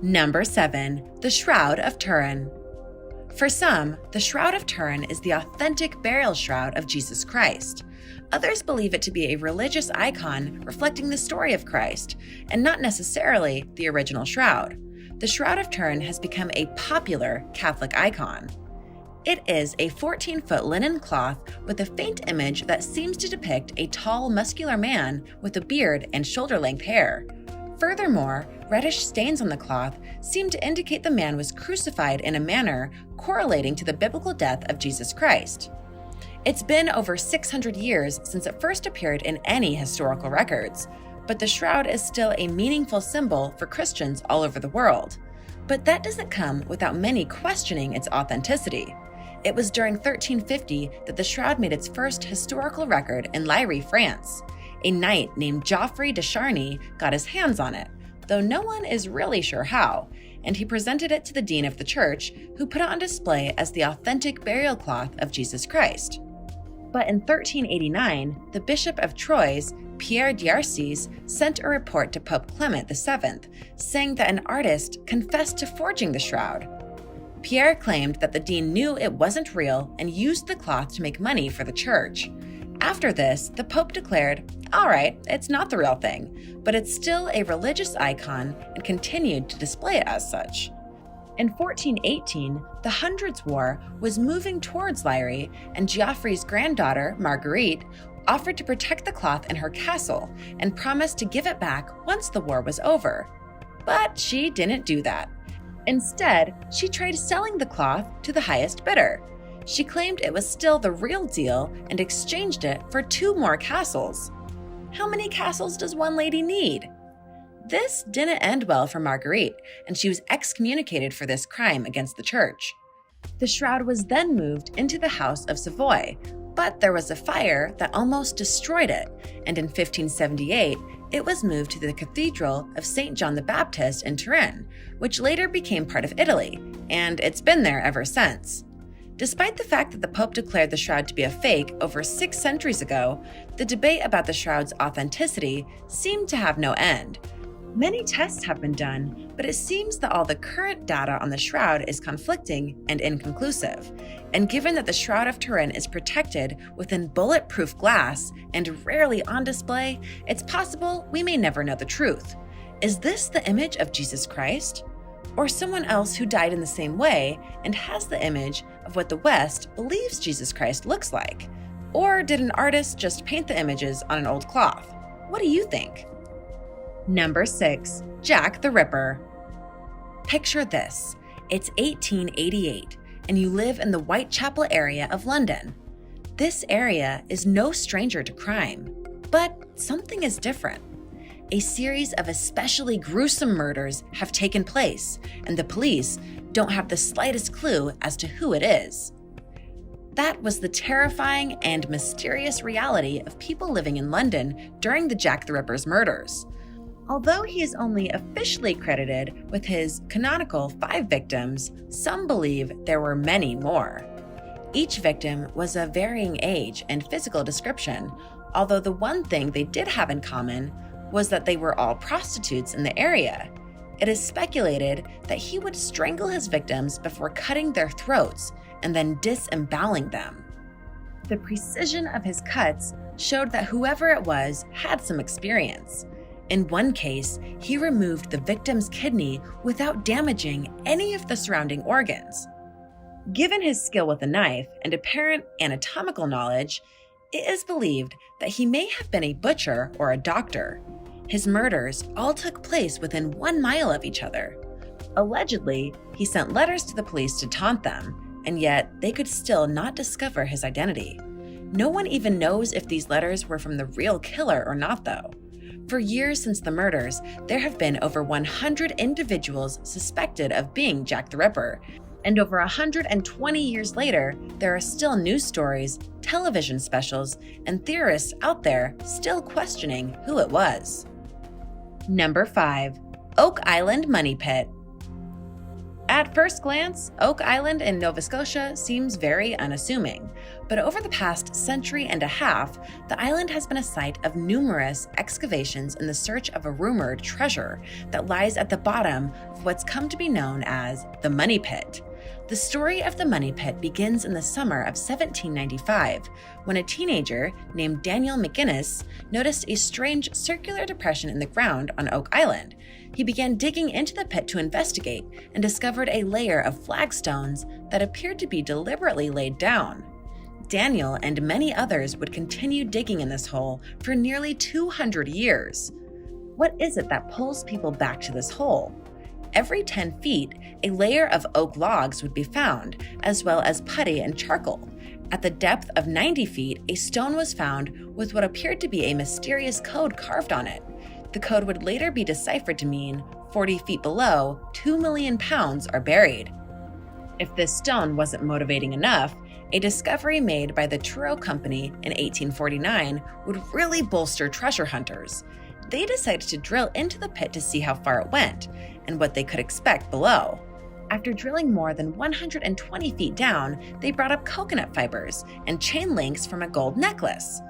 Number 7. The Shroud of Turin. For some, the Shroud of Turin is the authentic burial shroud of Jesus Christ. Others believe it to be a religious icon reflecting the story of Christ, and not necessarily the original shroud. The Shroud of Turin has become a popular Catholic icon. It is a 14-foot linen cloth with a faint image that seems to depict a tall, muscular man with a beard and shoulder-length hair. Furthermore, reddish stains on the cloth seem to indicate the man was crucified in a manner correlating to the biblical death of Jesus Christ. It's been over 600 years since it first appeared in any historical records, but the shroud is still a meaningful symbol for Christians all over the world. But that doesn't come without many questioning its authenticity. It was during 1350 that the shroud made its first historical record in Liry, France. A knight named Geoffrey de Charny got his hands on it, though no one is really sure how, and he presented it to the dean of the church, who put it on display as the authentic burial cloth of Jesus Christ. But in 1389, the Bishop of Troyes, Pierre d'Arcis, sent a report to Pope Clement VII, saying that an artist confessed to forging the shroud. Pierre claimed that the dean knew it wasn't real and used the cloth to make money for the church. After this, the Pope declared, "All right, it's not the real thing, but it's still a religious icon," and continued to display it as such. In 1418, the Hundreds War was moving towards Liry, and Geoffrey's granddaughter, Marguerite, offered to protect the cloth in her castle and promised to give it back once the war was over. But she didn't do that. Instead, she tried selling the cloth to the highest bidder. She claimed it was still the real deal and exchanged it for 2 more castles. How many castles does one lady need? This didn't end well for Marguerite, and she was excommunicated for this crime against the church. The shroud was then moved into the House of Savoy, but there was a fire that almost destroyed it, and in 1578, it was moved to the Cathedral of St. John the Baptist in Turin, which later became part of Italy, and it's been there ever since. Despite the fact that the Pope declared the shroud to be a fake over 6 centuries ago, the debate about the shroud's authenticity seemed to have no end. Many tests have been done, but it seems that all the current data on the shroud is conflicting and inconclusive. And given that the Shroud of Turin is protected within bulletproof glass and rarely on display, it's possible we may never know the truth. Is this the image of Jesus Christ? Or someone else who died in the same way and has the image of what the West believes Jesus Christ looks like? Or did an artist just paint the images on an old cloth? What do you think? Number 6. Jack the Ripper. Picture this. It's 1888, and you live in the Whitechapel area of London. This area is no stranger to crime, but something is different. A series of especially gruesome murders have taken place, and the police don't have the slightest clue as to who it is. That was the terrifying and mysterious reality of people living in London during the Jack the Ripper's murders. Although he is only officially credited with his canonical 5 victims, some believe there were many more. Each victim was of varying age and physical description, although the one thing they did have in common was that they were all prostitutes in the area. It is speculated that he would strangle his victims before cutting their throats and then disemboweling them. The precision of his cuts showed that whoever it was had some experience. In one case, he removed the victim's kidney without damaging any of the surrounding organs. Given his skill with a knife and apparent anatomical knowledge, it is believed that he may have been a butcher or a doctor. His murders all took place within 1 mile of each other. Allegedly, he sent letters to the police to taunt them, and yet they could still not discover his identity. No one even knows if these letters were from the real killer or not, though. For years since the murders, there have been over 100 individuals suspected of being Jack the Ripper, and over 120 years later, there are still news stories, television specials, and theorists out there still questioning who it was. Number 5. Oak Island Money Pit. At first glance, Oak Island in Nova Scotia seems very unassuming, but over the past century and a half, the island has been a site of numerous excavations in the search of a rumored treasure that lies at the bottom of what's come to be known as the Money Pit. The story of the Money Pit begins in the summer of 1795, when a teenager named Daniel McGinnis noticed a strange circular depression in the ground on Oak Island. He began digging into the pit to investigate and discovered a layer of flagstones that appeared to be deliberately laid down. Daniel and many others would continue digging in this hole for nearly 200 years. What is it that pulls people back to this hole? Every 10 feet, a layer of oak logs would be found, as well as putty and charcoal. At the depth of 90 feet, a stone was found with what appeared to be a mysterious code carved on it. The code would later be deciphered to mean 40 feet below, 2 million pounds are buried. If this stone wasn't motivating enough, a discovery made by the Truro Company in 1849 would really bolster treasure hunters. They decided to drill into the pit to see how far it went and what they could expect below. After drilling more than 120 feet down, they brought up coconut fibers and chain links from a gold necklace.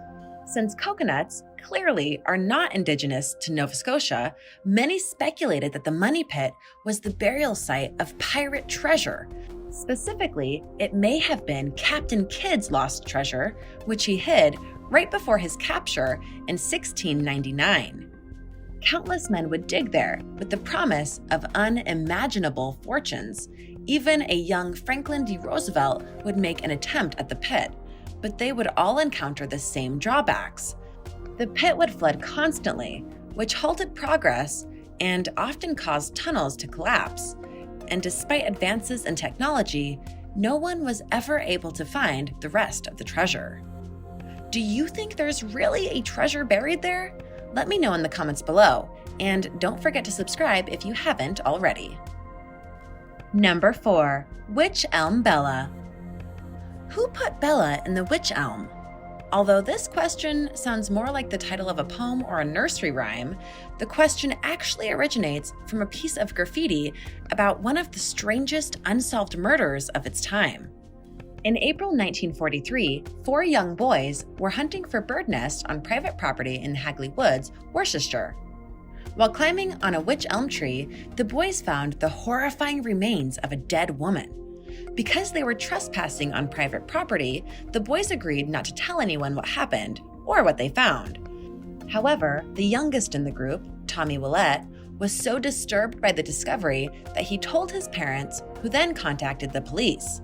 Since coconuts clearly are not indigenous to Nova Scotia, many speculated that the Money Pit was the burial site of pirate treasure. Specifically, it may have been Captain Kidd's lost treasure, which he hid right before his capture in 1699. Countless men would dig there with the promise of unimaginable fortunes. Even a young Franklin D. Roosevelt would make an attempt at the pit, but they would all encounter the same drawbacks. The pit would flood constantly, which halted progress and often caused tunnels to collapse. And despite advances in technology, no one was ever able to find the rest of the treasure. Do you think there's really a treasure buried there? Let me know in the comments below, and don't forget to subscribe if you haven't already. Number 4. Witch Elm Bella. Who put Bella in the witch elm? Although this question sounds more like the title of a poem or a nursery rhyme, the question actually originates from a piece of graffiti about one of the strangest unsolved murders of its time. In April 1943, 4 young boys were hunting for bird nests on private property in Hagley Woods, Worcestershire. While climbing on a wych elm tree, the boys found the horrifying remains of a dead woman. Because they were trespassing on private property, the boys agreed not to tell anyone what happened or what they found. However, the youngest in the group, Tommy Willett, was so disturbed by the discovery that he told his parents, who then contacted the police.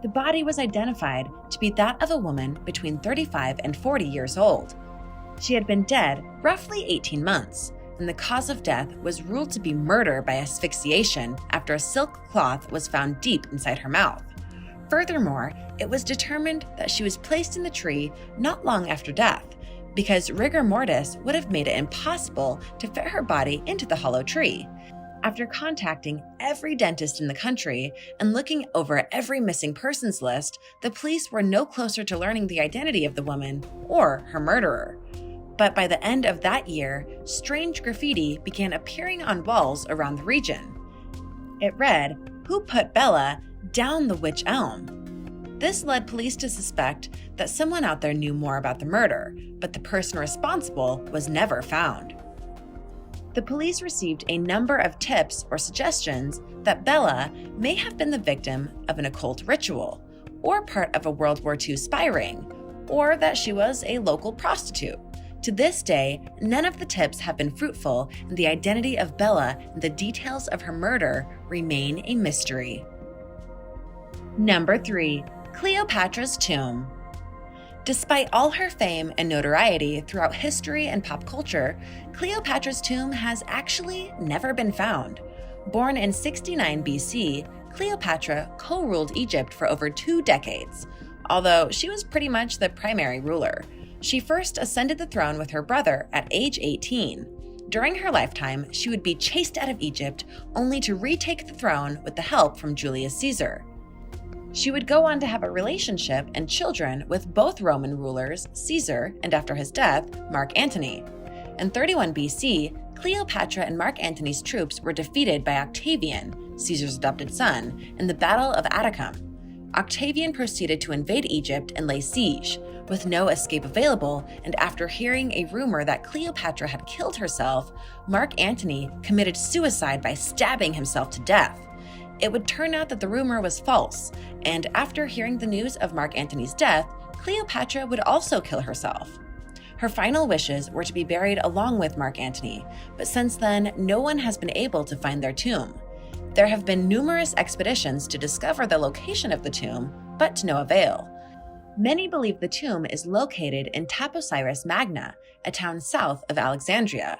The body was identified to be that of a woman between 35 and 40 years old. She had been dead roughly 18 months, and the cause of death was ruled to be murder by asphyxiation after a silk cloth was found deep inside her mouth. Furthermore, it was determined that she was placed in the tree not long after death, because rigor mortis would have made it impossible to fit her body into the hollow tree. After contacting every dentist in the country and looking over every missing persons list, the police were no closer to learning the identity of the woman or her murderer. But by the end of that year, strange graffiti began appearing on walls around the region. It read, "Who put Bella down the witch elm?" This led police to suspect that someone out there knew more about the murder, but the person responsible was never found. The police received a number of tips or suggestions that Bella may have been the victim of an occult ritual, or part of a World War II spy ring, or that she was a local prostitute. To this day, none of the tips have been fruitful, and the identity of Bella and the details of her murder remain a mystery. Number 3. Cleopatra's Tomb. Despite all her fame and notoriety throughout history and pop culture, Cleopatra's tomb has actually never been found. Born in 69 BC, Cleopatra co-ruled Egypt for over 2 decades, although she was pretty much the primary ruler. She first ascended the throne with her brother at age 18. During her lifetime, she would be chased out of Egypt only to retake the throne with the help from Julius Caesar. She would go on to have a relationship and children with both Roman rulers, Caesar, and after his death, Mark Antony. In 31 BC, Cleopatra and Mark Antony's troops were defeated by Octavian, Caesar's adopted son, in the Battle of Atticum. Octavian proceeded to invade Egypt and lay siege. With no escape available, and after hearing a rumor that Cleopatra had killed herself, Mark Antony committed suicide by stabbing himself to death. It would turn out that the rumor was false, and after hearing the news of Mark Antony's death, Cleopatra would also kill herself. Her final wishes were to be buried along with Mark Antony, but since then, no one has been able to find their tomb. There have been numerous expeditions to discover the location of the tomb, but to no avail. Many believe the tomb is located in Taposiris Magna, a town south of Alexandria.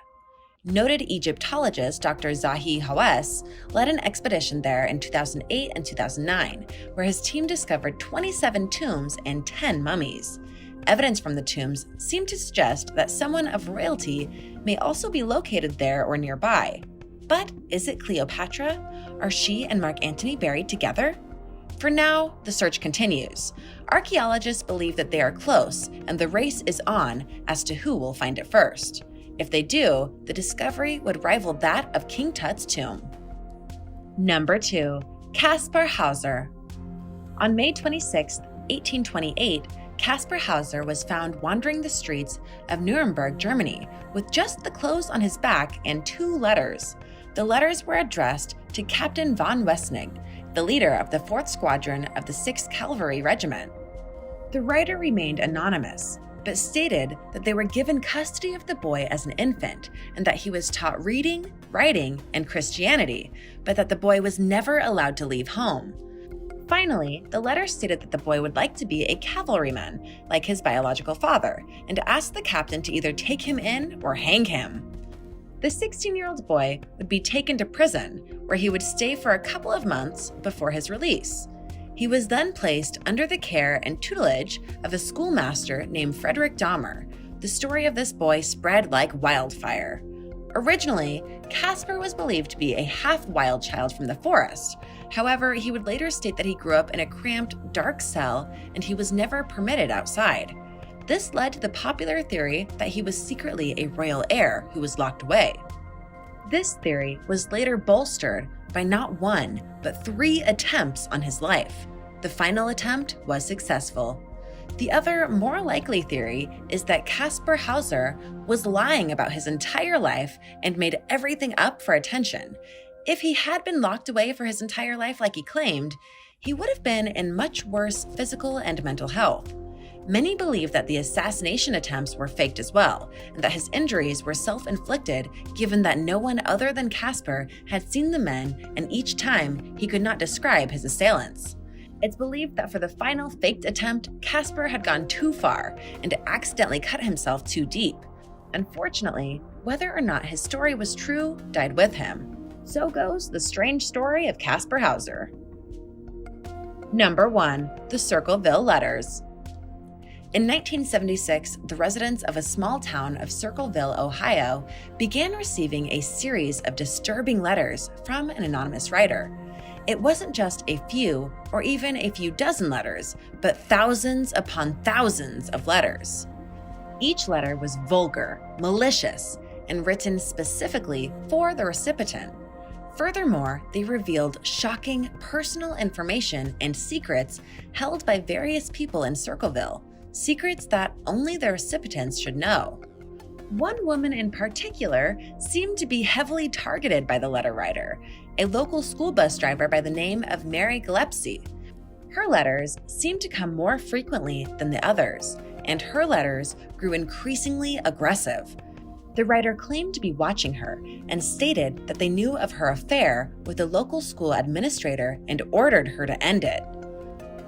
Noted Egyptologist Dr. Zahi Hawass led an expedition there in 2008 and 2009, where his team discovered 27 tombs and 10 mummies. Evidence from the tombs seemed to suggest that someone of royalty may also be located there or nearby. But is it Cleopatra? Are she and Mark Antony buried together? For now, the search continues. Archaeologists believe that they are close, and the race is on as to who will find it first. If they do, the discovery would rival that of King Tut's tomb. Number 2. Kaspar Hauser. On May 26, 1828, Kaspar Hauser was found wandering the streets of Nuremberg, Germany, with just the clothes on his back and 2 letters. The letters were addressed to Captain von Wessnig, the leader of the 4th Squadron of the 6th Cavalry Regiment. The writer remained anonymous, but stated that they were given custody of the boy as an infant and that he was taught reading, writing, and Christianity, but that the boy was never allowed to leave home. Finally, the letter stated that the boy would like to be a cavalryman, like his biological father, and asked the captain to either take him in or hang him. The 16-year-old boy would be taken to prison, where he would stay for a couple of months before his release. He was then placed under the care and tutelage of a schoolmaster named Frederick Dahmer. The story of this boy spread like wildfire. Originally, Kaspar was believed to be a half-wild child from the forest. However, he would later state that he grew up in a cramped, dark cell and he was never permitted outside. This led to the popular theory that he was secretly a royal heir who was locked away. This theory was later bolstered by not 1, but 3 attempts on his life. The final attempt was successful. The other, more likely theory is that Kaspar Hauser was lying about his entire life and made everything up for attention. If he had been locked away for his entire life like he claimed, he would have been in much worse physical and mental health. Many believe that the assassination attempts were faked as well, and that his injuries were self-inflicted given that no one other than Kaspar had seen the men, and each time he could not describe his assailants. It's believed that for the final faked attempt, Kaspar had gone too far and accidentally cut himself too deep. Unfortunately, whether or not his story was true died with him. So goes the strange story of Kaspar Hauser. Number 1. The Circleville Letters. In 1976, the residents of a small town of Circleville, Ohio, began receiving a series of disturbing letters from an anonymous writer. It wasn't just a few or even a few dozen letters, but thousands upon thousands of letters. Each letter was vulgar, malicious, and written specifically for the recipient. Furthermore, they revealed shocking personal information and secrets held by various people in Circleville, secrets that only the recipients should know. One woman in particular seemed to be heavily targeted by the letter writer, a local school bus driver by the name of Mary Gillespie. Her letters seemed to come more frequently than the others, and her letters grew increasingly aggressive. The writer claimed to be watching her and stated that they knew of her affair with the local school administrator and ordered her to end it.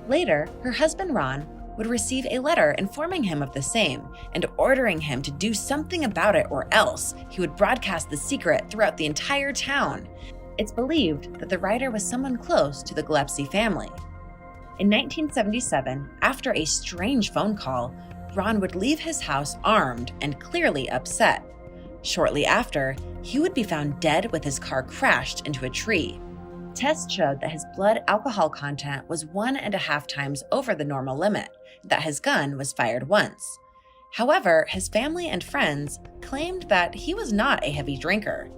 Later, her husband Ron would receive a letter informing him of the same and ordering him to do something about it or else he would broadcast the secret throughout the entire town. It's believed that the writer was someone close to the Gillespie family. In 1977, after a strange phone call, Ron would leave his house armed and clearly upset. Shortly after, he would be found dead with his car crashed into a tree. Tests showed that his blood alcohol content was 1.5 times over the normal limit, that his gun was fired once. However, his family and friends claimed that he was not a heavy drinker.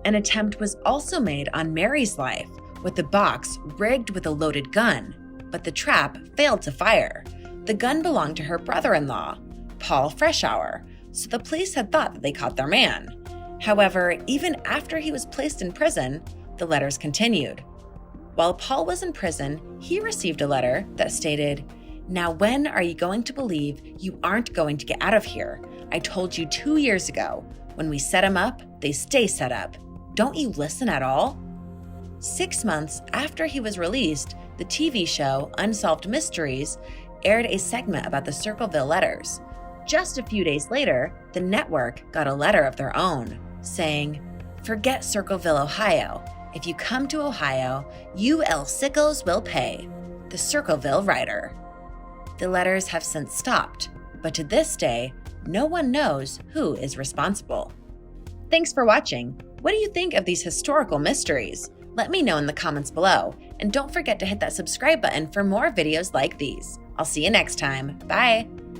An attempt was also made on Mary's life, with the box rigged with a loaded gun, but the trap failed to fire. The gun belonged to her brother-in-law, Paul Freshour, so the police had thought that they caught their man. However, even after he was placed in prison, the letters continued. While Paul was in prison, he received a letter that stated, "Now when are you going to believe you aren't going to get out of here? I told you 2 years ago. When we set them up, they stay set up. Don't you listen at all?" 6 months after he was released, the TV show Unsolved Mysteries aired a segment about the Circleville Letters. Just a few days later, the network got a letter of their own, saying, "Forget Circleville, Ohio. If you come to Ohio, you El Sickos will pay. The Circleville Writer." The letters have since stopped, but to this day, no one knows who is responsible. Thanks for watching. What do you think of these historical mysteries? Let me know in the comments below, and don't forget to hit that subscribe button for more videos like these. I'll see you next time. Bye!